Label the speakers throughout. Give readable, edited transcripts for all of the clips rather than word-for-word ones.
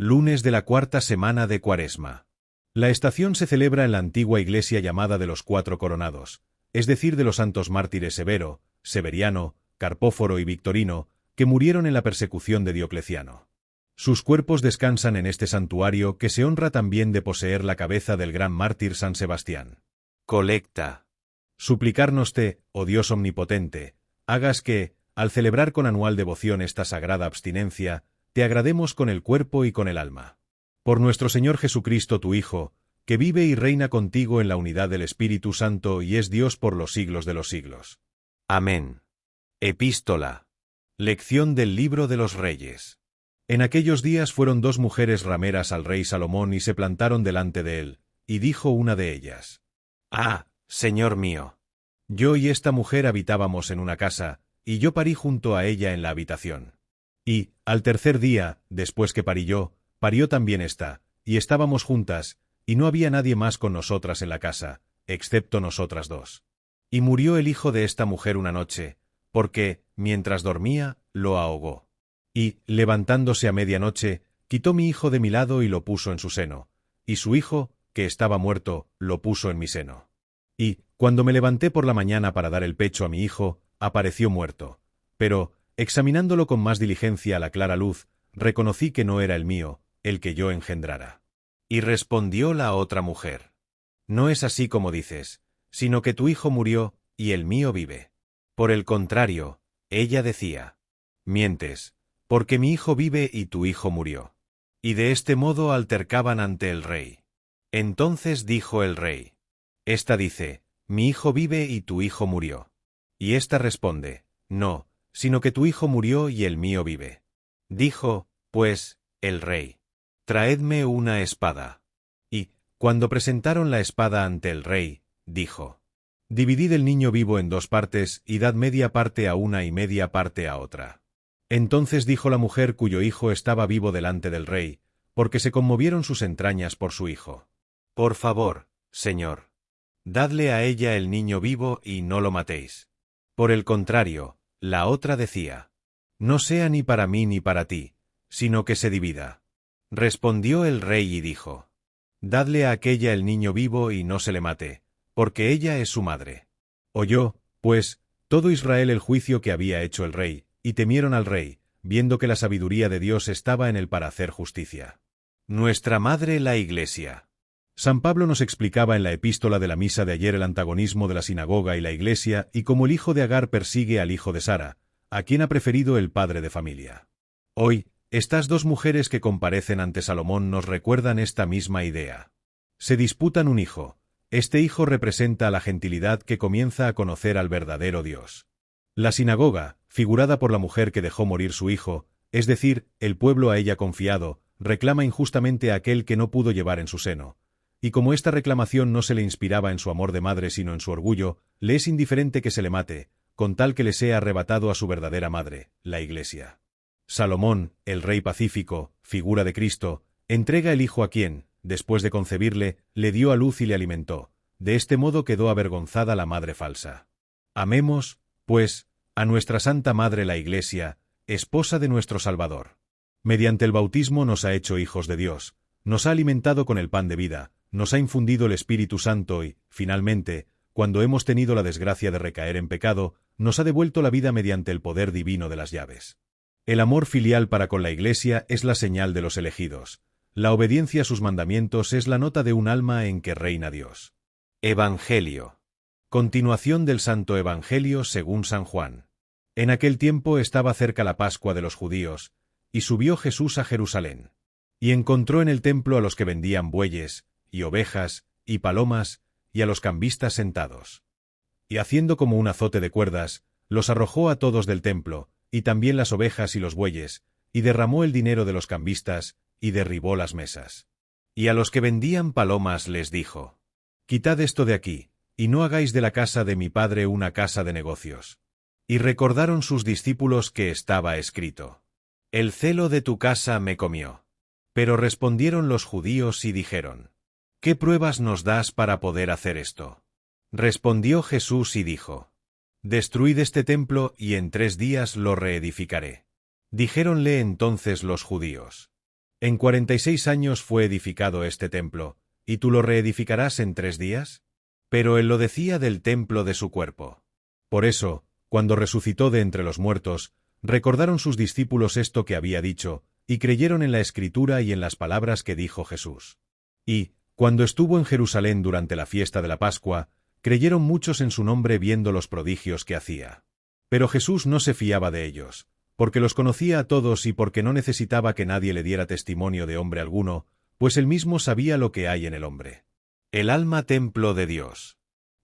Speaker 1: Lunes de la cuarta semana de Cuaresma. La estación se celebra en la antigua iglesia llamada de los Cuatro Coronados, es decir, de los santos mártires Severo, Severiano, Carpóforo y Victorino, que murieron en la persecución de Diocleciano. Sus cuerpos descansan en este santuario que se honra también de poseer la cabeza del gran mártir San Sebastián. Colecta. Suplicarnos-te, oh Dios omnipotente, hagas que, al celebrar con anual devoción esta sagrada abstinencia, te agrademos con el cuerpo y con el alma. Por nuestro Señor Jesucristo tu Hijo, que vive y reina contigo en la unidad del Espíritu Santo y es Dios por los siglos de los siglos. Amén. Epístola. Lección del Libro de los Reyes. En aquellos días fueron dos mujeres rameras al rey Salomón y se plantaron delante de él, y dijo una de ellas: «Ah, Señor mío, yo y esta mujer habitábamos en una casa, y yo parí junto a ella en la habitación. Y, al tercer día, después que parí yo, parió también ésta, y estábamos juntas, y no había nadie más con nosotras en la casa, excepto nosotras dos. Y murió el hijo de esta mujer una noche, porque, mientras dormía, lo ahogó. Y, levantándose a medianoche, quitó mi hijo de mi lado y lo puso en su seno, y su hijo, que estaba muerto, lo puso en mi seno. Y, cuando me levanté por la mañana para dar el pecho a mi hijo, apareció muerto. Pero, examinándolo con más diligencia a la clara luz, reconocí que no era el mío, el que yo engendrara». Y respondió la otra mujer: «No es así como dices, sino que tu hijo murió, y el mío vive». Por el contrario, ella decía: «Mientes, porque mi hijo vive y tu hijo murió». Y de este modo altercaban ante el rey. Entonces dijo el rey: «Esta dice, mi hijo vive y tu hijo murió». Y ésta responde: «No, sino que tu hijo murió y el mío vive». Dijo, pues, el rey: «Traedme una espada». Y, cuando presentaron la espada ante el rey, dijo: «Dividid el niño vivo en dos partes y dad media parte a una y media parte a otra». Entonces dijo la mujer cuyo hijo estaba vivo delante del rey, porque se conmovieron sus entrañas por su hijo: «Por favor, señor, dadle a ella el niño vivo y no lo matéis». Por el contrario, la otra decía: «No sea ni para mí ni para ti, sino que se divida». Respondió el rey y dijo: «Dadle a aquella el niño vivo y no se le mate, porque ella es su madre». Oyó, pues, todo Israel el juicio que había hecho el rey, y temieron al rey, viendo que la sabiduría de Dios estaba en él para hacer justicia. Nuestra Madre la Iglesia. San Pablo nos explicaba en la epístola de la misa de ayer el antagonismo de la sinagoga y la Iglesia y cómo el hijo de Agar persigue al hijo de Sara, a quien ha preferido el padre de familia. Hoy, estas dos mujeres que comparecen ante Salomón nos recuerdan esta misma idea. Se disputan un hijo. Este hijo representa a la gentilidad que comienza a conocer al verdadero Dios. La sinagoga, figurada por la mujer que dejó morir su hijo, es decir, el pueblo a ella confiado, reclama injustamente a aquel que no pudo llevar en su seno. Y como esta reclamación no se le inspiraba en su amor de madre sino en su orgullo, le es indiferente que se le mate, con tal que le sea arrebatado a su verdadera madre, la Iglesia. Salomón, el rey pacífico, figura de Cristo, entrega el hijo a quien, después de concebirle, le dio a luz y le alimentó. De este modo quedó avergonzada la madre falsa. Amemos, pues, a nuestra Santa Madre la Iglesia, esposa de nuestro Salvador. Mediante el bautismo nos ha hecho hijos de Dios, nos ha alimentado con el pan de vida, nos ha infundido el Espíritu Santo y, finalmente, cuando hemos tenido la desgracia de recaer en pecado, nos ha devuelto la vida mediante el poder divino de las llaves. El amor filial para con la Iglesia es la señal de los elegidos. La obediencia a sus mandamientos es la nota de un alma en que reina Dios. Evangelio. Continuación del Santo Evangelio según San Juan. En aquel tiempo estaba cerca la Pascua de los judíos, y subió Jesús a Jerusalén. Y encontró en el templo a los que vendían bueyes, y ovejas, y palomas, y a los cambistas sentados. Y haciendo como un azote de cuerdas, los arrojó a todos del templo, y también las ovejas y los bueyes, y derramó el dinero de los cambistas, y derribó las mesas. Y a los que vendían palomas les dijo: «Quitad esto de aquí, y no hagáis de la casa de mi padre una casa de negocios». Y recordaron sus discípulos que estaba escrito: «El celo de tu casa me comió». Pero respondieron los judíos y dijeron: «¿Qué pruebas nos das para poder hacer esto?». Respondió Jesús y dijo: «Destruid este templo y en 3 días lo reedificaré». Dijéronle entonces los judíos: En 46 años fue edificado este templo, ¿y tú lo reedificarás en 3 días? Pero él lo decía del templo de su cuerpo. Por eso, cuando resucitó de entre los muertos, recordaron sus discípulos esto que había dicho, y creyeron en la Escritura y en las palabras que dijo Jesús. Y, cuando estuvo en Jerusalén durante la fiesta de la Pascua, creyeron muchos en su nombre viendo los prodigios que hacía. Pero Jesús no se fiaba de ellos, porque los conocía a todos y porque no necesitaba que nadie le diera testimonio de hombre alguno, pues él mismo sabía lo que hay en el hombre. El alma templo de Dios.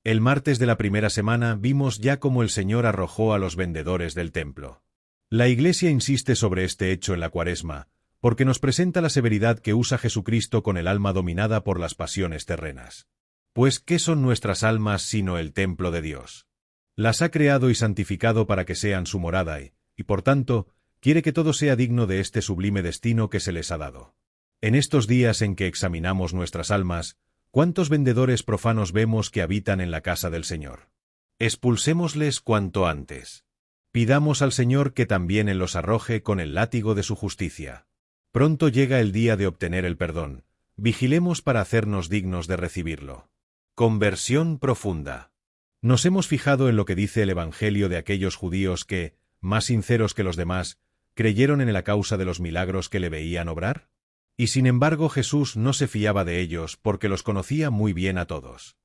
Speaker 1: El martes de la primera semana vimos ya cómo el Señor arrojó a los vendedores del templo. La Iglesia insiste sobre este hecho en la Cuaresma, porque nos presenta la severidad que usa Jesucristo con el alma dominada por las pasiones terrenas. Pues, ¿qué son nuestras almas sino el templo de Dios? Las ha creado y santificado para que sean su morada y, por tanto, quiere que todo sea digno de este sublime destino que se les ha dado. En estos días en que examinamos nuestras almas, ¿cuántos vendedores profanos vemos que habitan en la casa del Señor? Expulsémosles cuanto antes. Pidamos al Señor que también él los arroje con el látigo de su justicia. Pronto llega el día de obtener el perdón. Vigilemos para hacernos dignos de recibirlo. Conversión profunda. Nos hemos fijado en lo que dice el Evangelio de aquellos judíos que, más sinceros que los demás, creyeron en la causa de los milagros que le veían obrar. Y sin embargo Jesús no se fiaba de ellos porque los conocía muy bien a todos.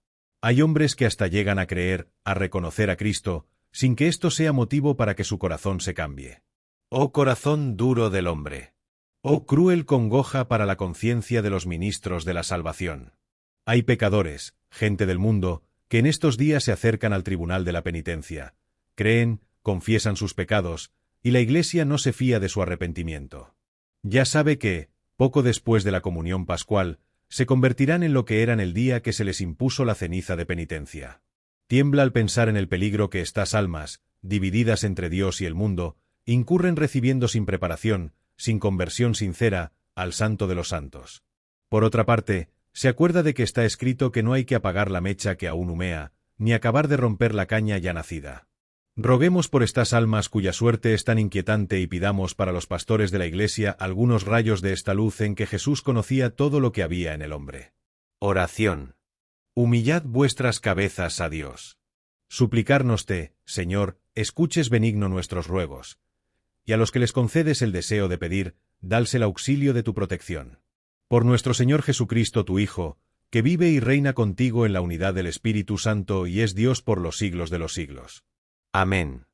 Speaker 1: Hay hombres que hasta llegan a creer, a reconocer a Cristo, sin que esto sea motivo para que su corazón se cambie. Oh corazón duro del hombre. Oh cruel congoja para la conciencia de los ministros de la salvación. Hay pecadores, gente del mundo, que en estos días se acercan al tribunal de la penitencia, creen, confiesan sus pecados, y la Iglesia no se fía de su arrepentimiento. Ya sabe que, poco después de la comunión pascual, se convertirán en lo que eran el día que se les impuso la ceniza de penitencia. Tiembla al pensar en el peligro que estas almas, divididas entre Dios y el mundo, incurren recibiendo sin preparación, sin conversión sincera, al Santo de los Santos. Por otra parte, se acuerda de que está escrito que no hay que apagar la mecha que aún humea, ni acabar de romper la caña ya nacida. Roguemos por estas almas cuya suerte es tan inquietante y pidamos para los pastores de la Iglesia algunos rayos de esta luz en que Jesús conocía todo lo que había en el hombre. Oración. Humillad vuestras cabezas a Dios. Suplicarnos-te, Señor, escuches benigno nuestros ruegos, y a los que les concedes el deseo de pedir, dales el auxilio de tu protección. Por nuestro Señor Jesucristo tu Hijo, que vive y reina contigo en la unidad del Espíritu Santo y es Dios por los siglos de los siglos. Amén.